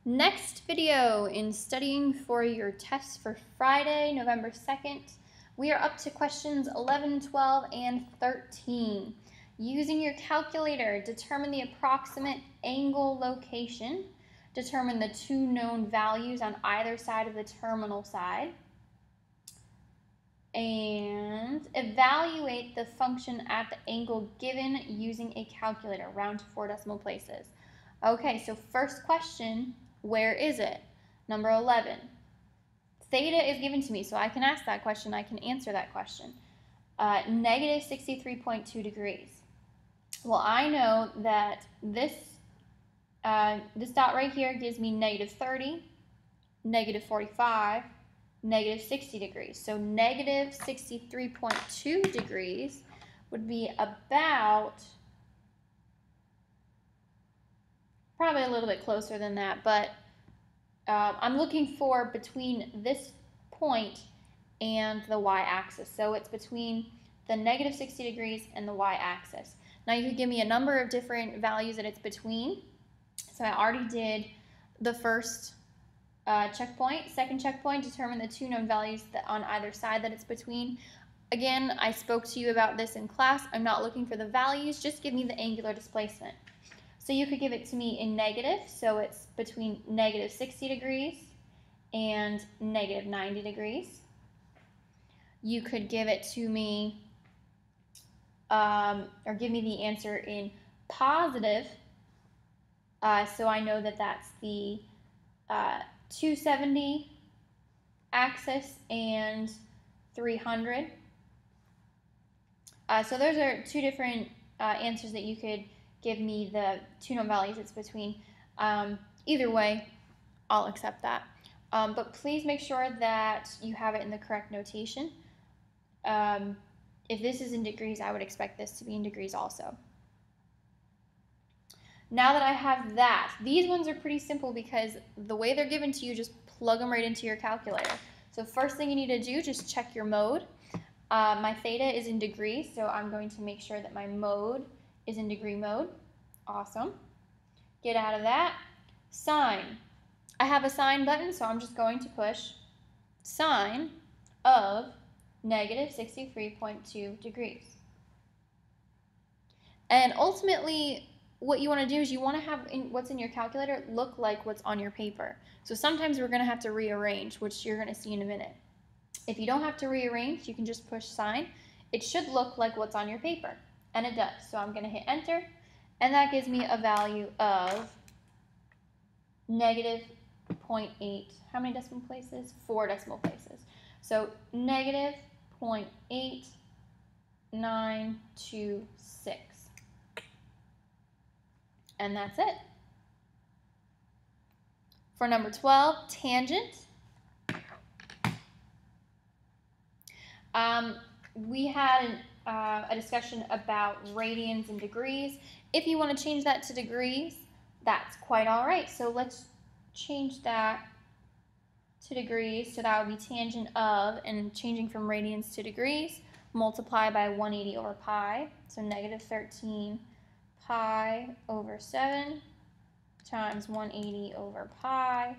Next video in studying for your test for Friday, November 2nd, we are up to questions 11, 12, and 13. Using your calculator, determine the approximate angle location, determine the two known values on either side of the terminal side, and evaluate the function at the angle given using a calculator, round to 4 decimal places. Okay, so first question, where is it? Number 11. Theta is given to me, so I can ask that question, I can answer that question. Negative 63.2 degrees. Well, I know that this dot right here gives me negative 30, negative 45, negative 60 degrees. So negative 63.2 degrees would be about, probably a little bit closer than that, but I'm looking for between this point and the y-axis. So it's between the negative 60 degrees and the y-axis. Now you could give me a number of different values that it's between. So I already did the first checkpoint. Second checkpoint, determine the two known values that on either side that it's between. Again, I spoke to you about this in class. I'm not looking for the values, just give me the angular displacement. So you could give it to me in negative, so it's between negative 60 degrees and negative 90 degrees. You could give it to me, or give me the answer in positive, so I know that that's the 270 axis and 300. So those are two different answers that you could give me the two known values it's between. Either way, I'll accept that. But please make sure that you have it in the correct notation. If this is in degrees, I would expect this to be in degrees also. Now that I have that, these ones are pretty simple because the way they're given to you, just plug them right into your calculator. So first thing you need to do, just check your mode. My theta is in degrees, so I'm going to make sure that my mode is in degree mode. Awesome. Get out of that. Sine. I have a sine button, so I'm just going to push sine of negative 63.2 degrees. And ultimately, what you want to do is you want to have what's in your calculator look like what's on your paper. So sometimes we're going to have to rearrange, which you're going to see in a minute. If you don't have to rearrange, you can just push sine. It should look like what's on your paper, and it does. So I'm going to hit enter, and that gives me a value of negative 0.8. How many decimal places? 4 decimal places. So negative 0.8926. And that's it. For number 12, tangent. We had a discussion about radians and degrees. If you want to change that to degrees, that's quite all right. So let's change that to degrees. So that would be tangent of, and changing from radians to degrees, multiply by 180 over pi. So negative 13 pi over 7 times 180 over pi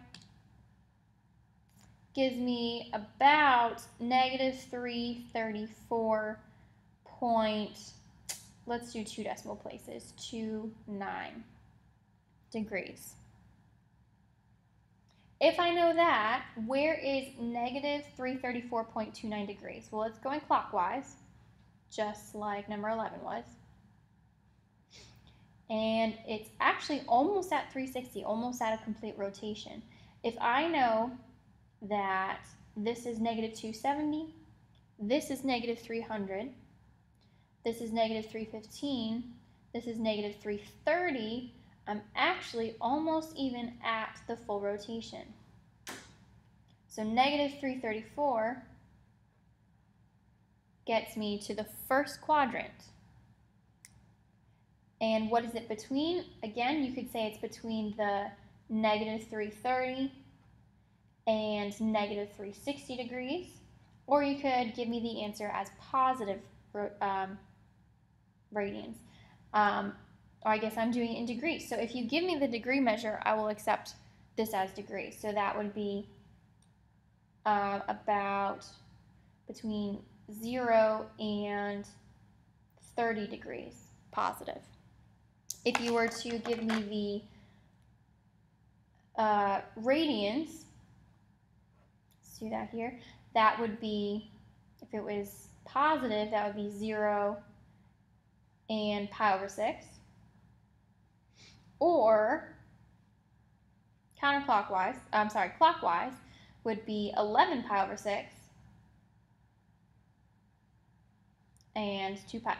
gives me about negative 334 point, let's do 2 decimal places, 29 degrees. If I know that, where is negative 334.29 degrees? Well, it's going clockwise, just like number 11 was. And it's actually almost at 360, almost at a complete rotation. If I know that this is negative 270, this is negative 300, this is negative 315, this is negative 330, I'm actually almost even at the full rotation. So negative 334 gets me to the first quadrant. And what is it between? Again, you could say it's between the negative 330 and negative 360 degrees, or you could give me the answer as positive radians. Or I guess I'm doing it in degrees. So if you give me the degree measure, I will accept this as degrees. So that would be about between 0 and 30 degrees positive. If you were to give me the radians, let's do that here, that would be, if it was positive, that would be 0 and pi over 6. Or clockwise would be 11 pi over 6 and 2 pi.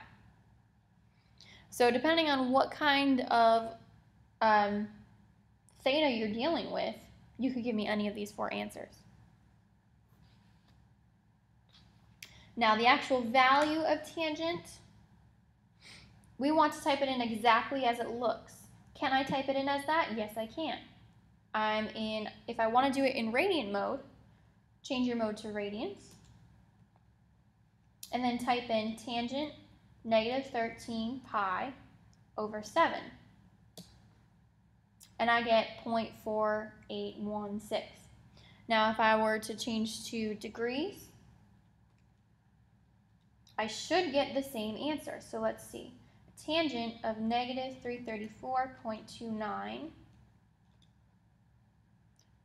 So depending on what kind of theta you're dealing with, you could give me any of these 4 answers. Now the actual value of tangent, we want to type it in exactly as it looks. Can I type it in as that? Yes, I can. If I want to do it in radian mode, change your mode to radians, and then type in tangent negative 13 pi over 7. And I get 0.4816. Now if I were to change to degrees, I should get the same answer. So let's see. Tangent of negative 334.29.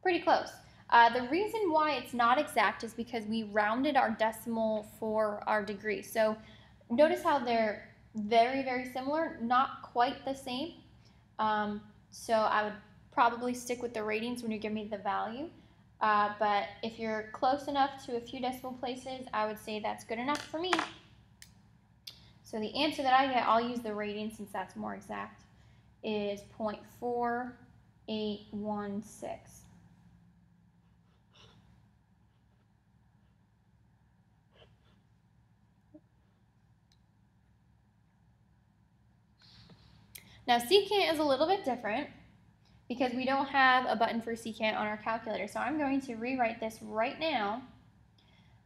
Pretty close. The reason why it's not exact is because we rounded our decimal for our degree. So notice how they're very, very similar, not quite the same. So I would probably stick with the radians when you give me the value. But if you're close enough to a few decimal places, I would say that's good enough for me. So the answer that I get, I'll use the radian since that's more exact, is 0.4816. Now secant is a little bit different because we don't have a button for secant on our calculator. So I'm going to rewrite this right now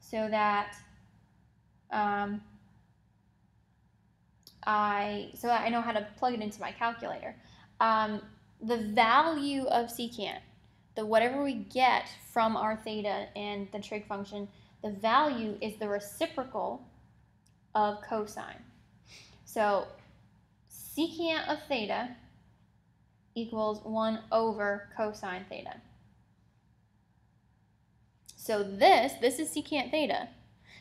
so that I know how to plug it into my calculator. The value of secant, whatever we get from our theta and the trig function, the value is the reciprocal of cosine. So secant of theta equals 1 over cosine theta. So this is secant theta.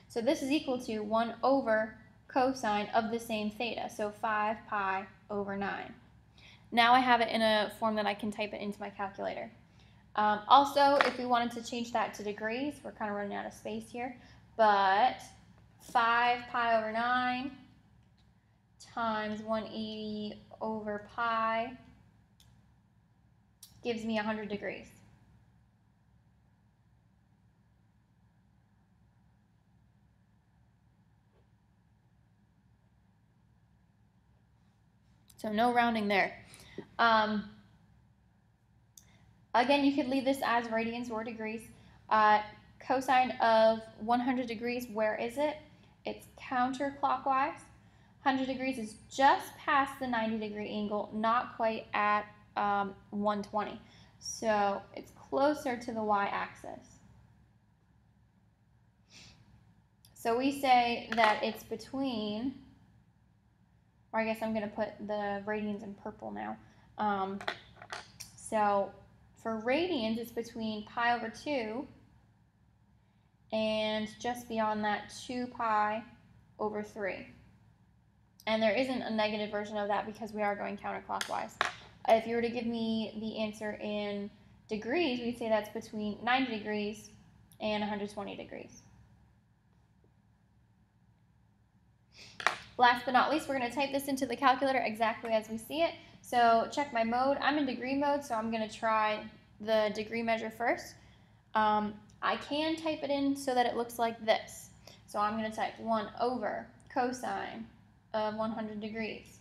So this is equal to 1 over cosine of the same theta, so 5 pi over 9. Now I have it in a form that I can type it into my calculator. Also, if we wanted to change that to degrees, we're kind of running out of space here, but 5 pi over 9 times 180 over pi gives me 100 degrees. So no rounding there. Again, you could leave this as radians or degrees. Cosine of 100 degrees, where is it? It's counterclockwise. 100 degrees is just past the 90-degree angle, not quite at 120. So it's closer to the y-axis. So we say that it's between, or I guess I'm going to put the radians in purple now. So for radians, it's between pi over 2 and just beyond that 2 pi over 3. And there isn't a negative version of that because we are going counterclockwise. If you were to give me the answer in degrees, we'd say that's between 90 degrees and 120 degrees. Last but not least, we're going to type this into the calculator exactly as we see it. So check my mode. I'm in degree mode, so I'm going to try the degree measure first. I can type it in so that it looks like this. So I'm going to type 1 over cosine of 100 degrees.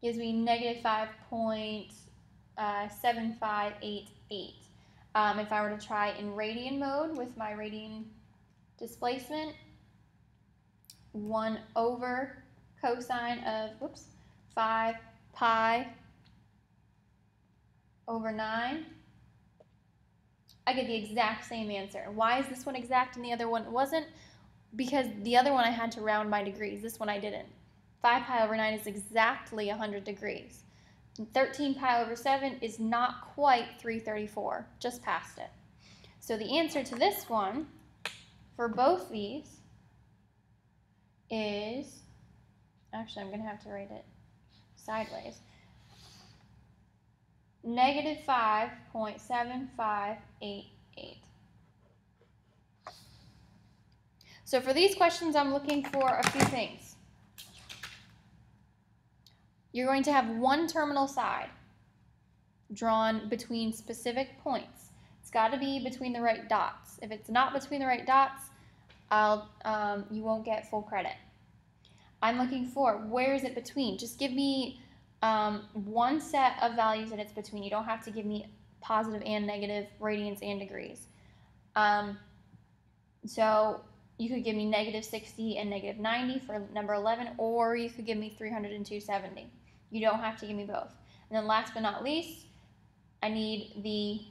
Gives me negative 5.7588. If I were to try in radian mode with my radian displacement, 1 over cosine of 5 pi over 9 I get the exact same answer. Why is this one exact and the other one wasn't? Because the other one I had to round my degrees. This one I didn't. 5 pi over 9 is exactly 100 degrees. 13 pi over 7 is not quite 334, just past it. So the answer to this one, for both these, is, actually I'm going to have to write it sideways, negative 5.7588. So for these questions, I'm looking for a few things. You're going to have one terminal side drawn between specific points. It's got to be between the right dots. If it's not between the right dots, you won't get full credit. I'm looking for, where is it between? Just give me one set of values that it's between. You don't have to give me positive and negative radians and degrees. So you could give me negative 60 and negative 90 for number 11, or you could give me 300 and 270. You don't have to give me both. And then last but not least, I need the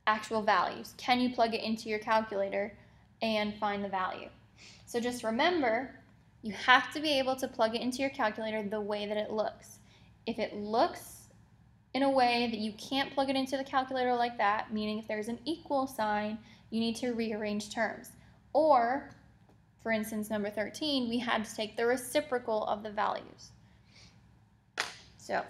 actual values. Can you plug it into your calculator and find the value? So just remember, you have to be able to plug it into your calculator the way that it looks. If it looks in a way that you can't plug it into the calculator like that, meaning if there's an equal sign, you need to rearrange terms. Or, for instance, number 13, we had to take the reciprocal of the values. So